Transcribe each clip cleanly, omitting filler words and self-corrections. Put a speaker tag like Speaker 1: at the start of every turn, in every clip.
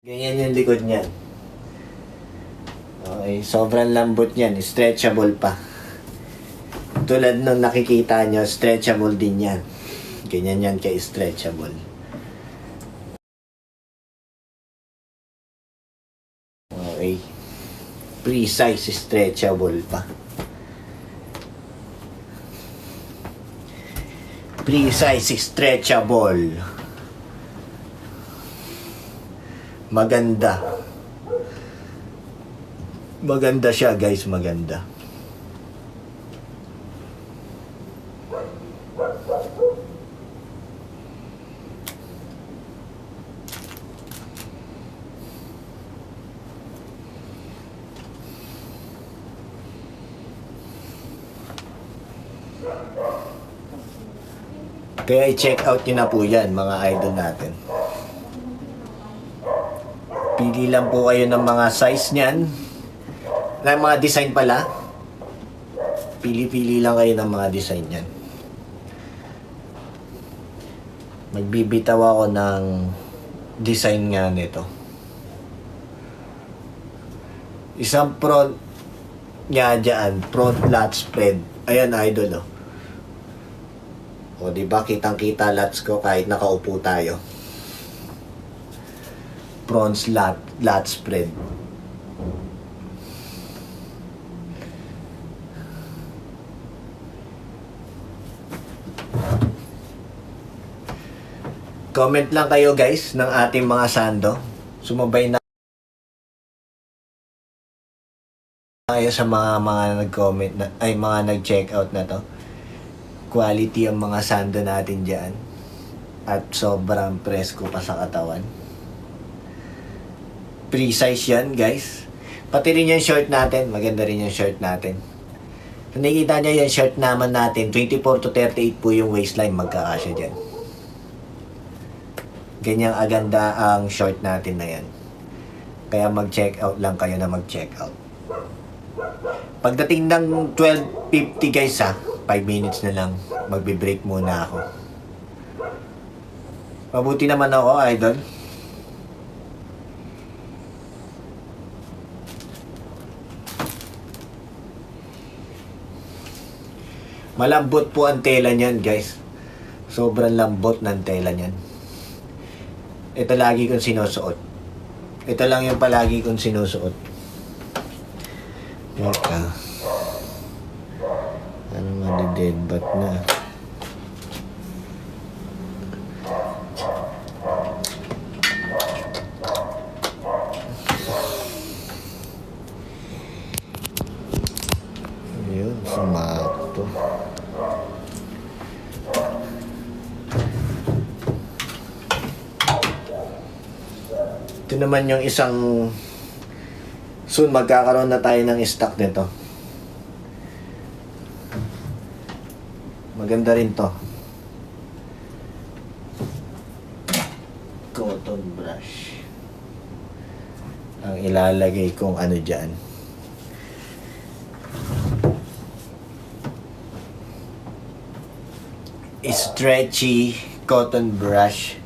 Speaker 1: Ganyan yung likod niyan. Okay, sobrang lambot niyan. Stretchable pa. Tulad nung nakikita nyo, stretchable din yan. Ganyan yan ka-stretchable. Okay. Precise stretchable pa. Precise stretchable. Maganda. Maganda siya, guys. Maganda. Kaya i-check out nyo na po yan, mga idol natin. Pili lang po kayo ng mga size niyan. Ng mga design pala. Pili-pili lang kayo ng mga design niyan. Magbibitaw ako ng design nga nito. Isang front niya dyan, front lat spread. Ayan, idol, oh. O, diba, kitang-kita lats ko kahit nakaupo tayo. Front lat spread. Comment lang kayo, guys, ng ating mga sando. Sumabay na kayo sa mga nag-comment na, ay mga nag-check out na to. Quality ang mga sando natin dyan. At sobrang presko pa sa katawan. Precise yan, guys. Pati rin yung short natin. Maganda rin yung short natin. Kung nakikita nyo yung short naman natin, 24 to 38 po yung waistline. Magkakasya dyan. Ganyang aganda ang short natin na yan. Kaya mag-check out lang kayo na mag-check out. Pagdating ng 12:50, guys, 5 minutes na lang. Magbe-break muna ako. Mabuti naman ako, idol. Malambot po ang tela niyan, guys. Sobrang lambot ng tela niyan. Ito lagi kong sinusuot. Ito lang yung palagi kong sinusuot. Teka. Ano mali-deadbat na. Ayun, sumato. Ito naman yung isang soon magkakaroon na tayo ng stock nito. Maganda rin to. Cotton brush. Ang ilalagay kong ano dyan. Stretchy cotton brush.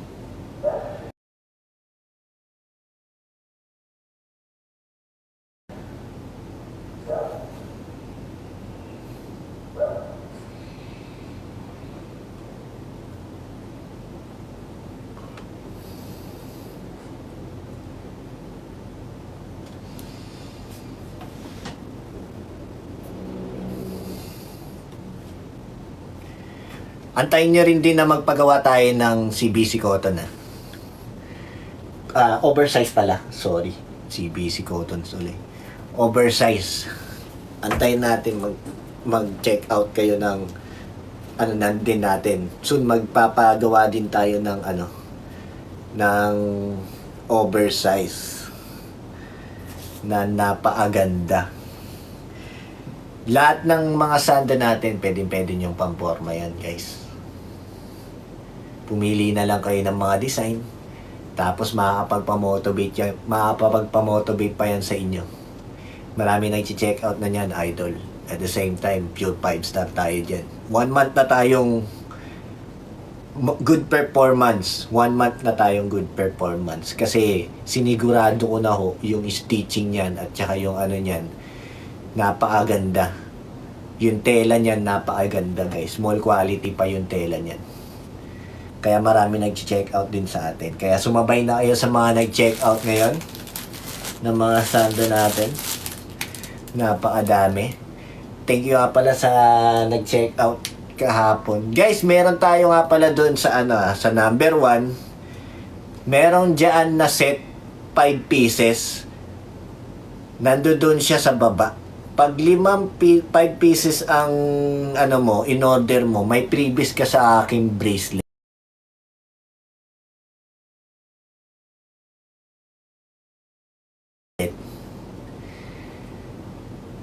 Speaker 1: Antayin nyo rin din na magpagawa tayo ng CBC cotton oversize pala. Sorry. CBC cotton ulit. Oversize. Antayin natin mag-check out kayo ng ano nandin natin. Soon magpapagawa din tayo ng ng oversize na napaaganda. Lahat ng mga sando natin, pwede yung pamporma yan, guys. Pumili na lang kayo ng mga design. Tapos makakapagpa-motivate pa yan sa inyo. Marami na i-check out na yan, idol. At the same time, pure 5-star tayo dyan. 1 month na tayong good performance. 1 month na tayong good performance. Kasi sinigurado ko na ho yung stitching niyan at saka yung ano niyan. Napakaganda. Yung tela niyan napakaganda guys. Small quality pa yung tela niyan. Kaya marami nag-check out din sa atin. Kaya sumabay na kayo sa mga nag-check out ngayon ng mga sando natin. Napakadami. Thank you nga pala sa nag-check out kahapon. Guys, meron tayo nga pala doon sa sa number 1. Meron diyan na set 5 pieces. Nandoon siya sa baba. Pag 5 pieces ang mo, in order mo, may previous ka sa aking bracelet.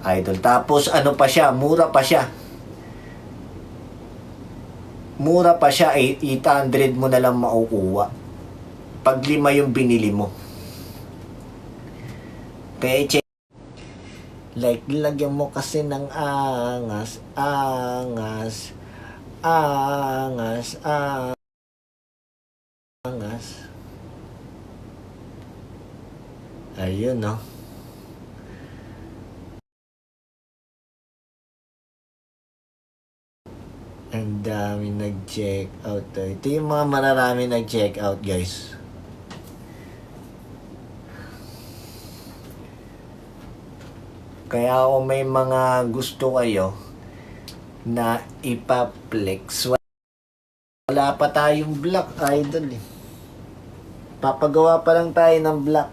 Speaker 1: Idol. Tapos ano pa siya, mura pa siya. Mura pa siya, 800 mo na lang makukuha. Pag 5 yung binili mo. Kaya check. Like, lagyan mo kasi ng angas, angas, angas, angas. Ayun, no? Ang dami nag-check out. Ito yung mga mararami nag-check out, guys. Kaya kung may mga gusto kayo na ipaplex, wala pa tayong black, idol eh. Papagawa pa lang tayo ng black.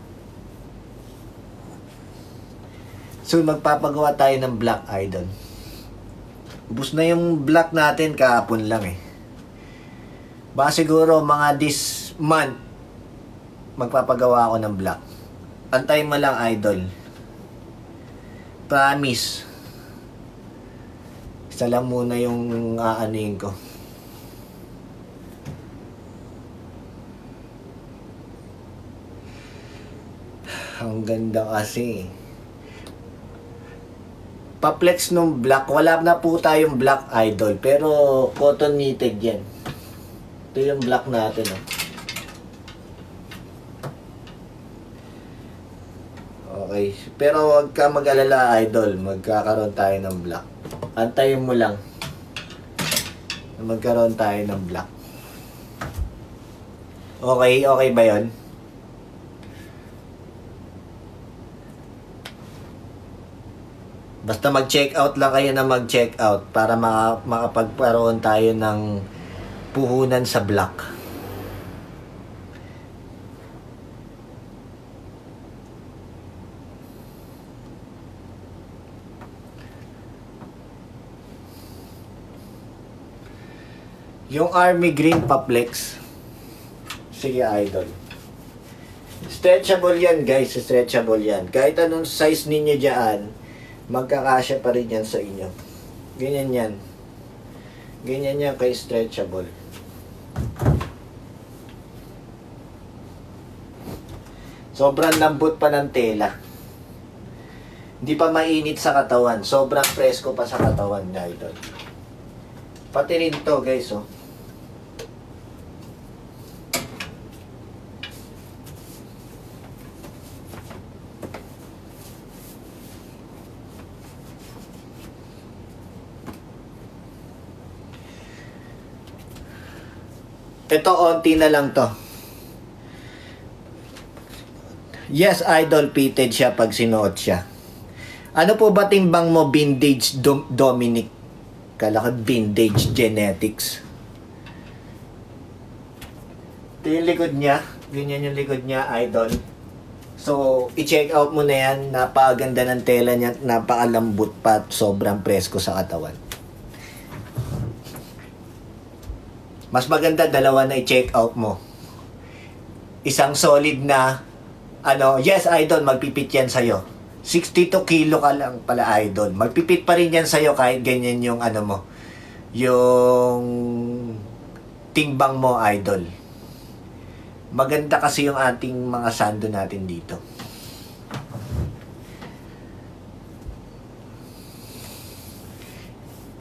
Speaker 1: So magpapagawa tayo ng black, idol. Ubus na yung black natin kahapon lang eh. Baka siguro mga this month magpapagawa ako ng black. Antay mo lang, idol. Promise. Isa lang muna yung aanuhin ko. Ang ganda kasi. Pa-flex nung black. Wala na po tayong black, idol. Pero cotton knitted yan. Ito yung black natin. Oh. Okay. Pero wag ka mag-alala, idol. Magkakaroon tayo ng black. Antayin mo lang. Magkaroon tayo ng black. Okay? Okay ba yun? Basta mag-check out lang kayo na mag-check out para makapagparoon tayo ng puhunan sa black. Yung army green pa-flex. Sige, idol. Stretchable yan, guys. Stretchable yan. Kahit anong size ninyo dyan, magkakasya pa rin yan sa inyo. Ganyan yan. Ganyan yan kay stretchable. Sobrang lambot pa ng tela. Hindi pa mainit sa katawan. Sobrang presko pa sa katawan, idol. Pati rin to, guys, oh. Ito, onti na lang to. Yes, idol, fitted siya pag sinuot siya. Ano po ba timbang mo, Vintage Dominic? Kalakad Vintage Genetics. Ito yung likod niya. Ganyan yung likod niya, idol. So, i-check out mo na yan. Napakaganda ng tela niya. Napakalambot pa at sobrang presko sa katawan. Mas maganda dalawa na i-check out mo. Isang solid na, yes, idol, magpipit yan sa'yo. 62 kilo ka lang pala, idol. Magpipit pa rin yan sa'yo kahit ganyan yung mo. Yung timbang mo, idol. Maganda kasi yung ating mga sando natin dito.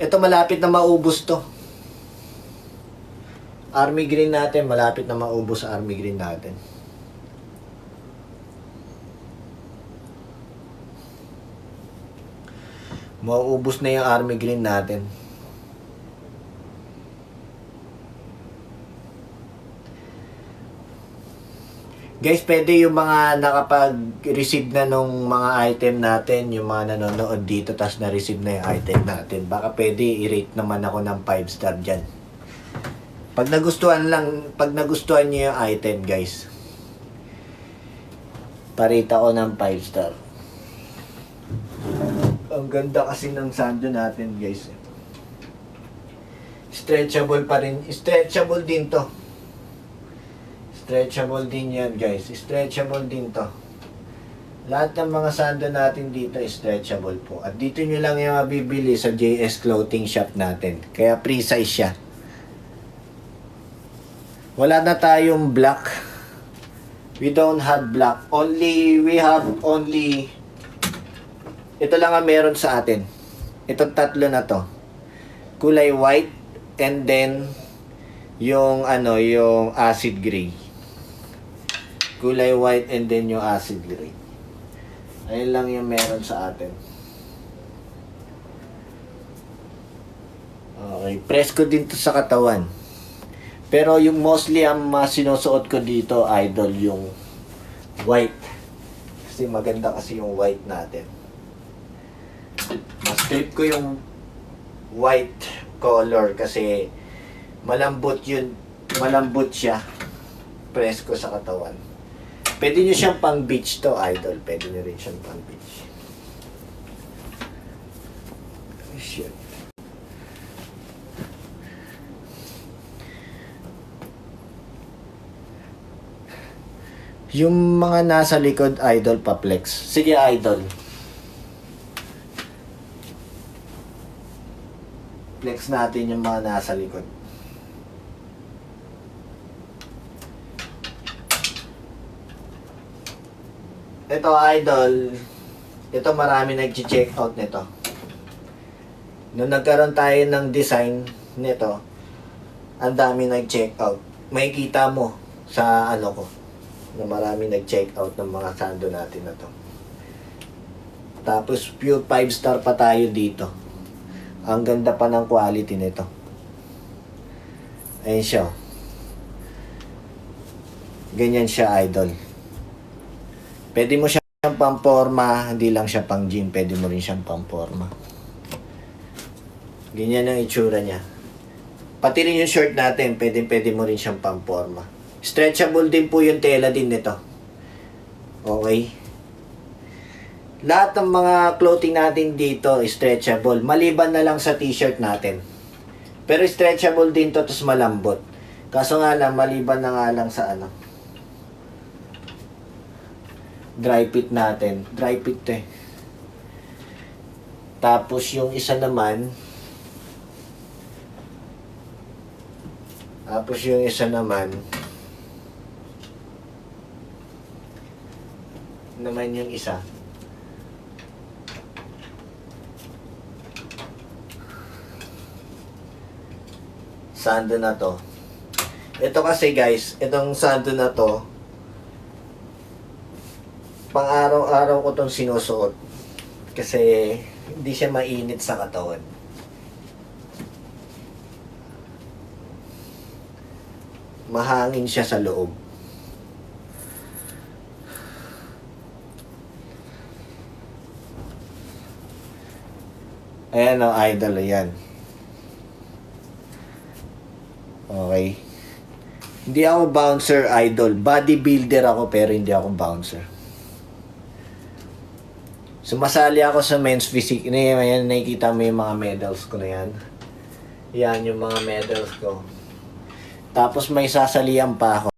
Speaker 1: Ito malapit na maubos to. Army green natin, malapit na maubos sa army green natin. Mauubos na yung army green natin. Guys, pwede yung mga nakapag-receive na nung mga item natin, yung mga nanonood dito, tas na-receive na yung item natin. Baka pwede i-rate naman ako ng 5 star dyan. Pag nagustuhan nyo yung item, guys, parita ko ng 5 star. Ang ganda kasi ng sando natin, guys. Stretchable pa rin. Stretchable din to. Stretchable din yan, guys. Stretchable din to. Lahat ng mga sando natin dito is stretchable po. At dito nyo lang yung mabibili sa JS Clothing Shop natin. Kaya pre-size siya. Wala na tayong black. We don't have black. We have only ito lang ang meron sa atin. Itong tatlo na to. Kulay white and then yung yung acid gray. Kulay white and then yung acid gray. Ayun lang yung meron sa atin. Okay, press ko din to sa katawan. Pero yung mostly ang sinusuot ko dito, idol, yung white. Kasi maganda kasi yung white natin. Mas trip ko yung white color kasi malambot siya. Press ko sa katawan. Pwede nyo siyang pang beach to, idol. Pwede nyo rin siyang pang beach. Shit. Yung mga nasa likod, idol, pa-flex. Sige, idol. Flex natin yung mga nasa likod. Ito, idol. Ito, marami nag-check out nito. Nung nagkaroon tayo ng design nito, ang dami nag-check out. Makikita mo sa ko na marami nag-check out ng mga sando natin na to. Tapos, pure 5 star pa tayo dito. Ang ganda pa ng quality nito. Ayan siya. Ganyan siya, idol. Pwede mo siyang pamporma, hindi lang siya pang gym. Pwede mo rin siyang pamporma. Ganyan ang itsura niya. Pati rin yung short natin, pwede mo rin siyang pamporma. Stretchable din po yung tela din nito. Okay? Lahat ng mga clothing natin dito is stretchable. Maliban na lang sa t-shirt natin. Pero stretchable din to, tapos malambot. Kaso nga lang, maliban na nga lang sa dry fit natin. Dry fit to eh. Tapos yung isa naman, yung isa. Sando na to. Ito kasi guys, itong sando na to, pang araw-araw ko tong sinusuot. Kasi hindi siya mainit sa katawan. Mahangin siya sa loob. Ayan o, idol, ayan. Okay. Hindi ako bouncer, idol. Bodybuilder ako pero hindi ako bouncer. Sumasali ako sa men's physique. Ayan, nakikita mo yung mga medals ko na yan. Yan yung mga medals ko. Tapos may sasalihan pa ako.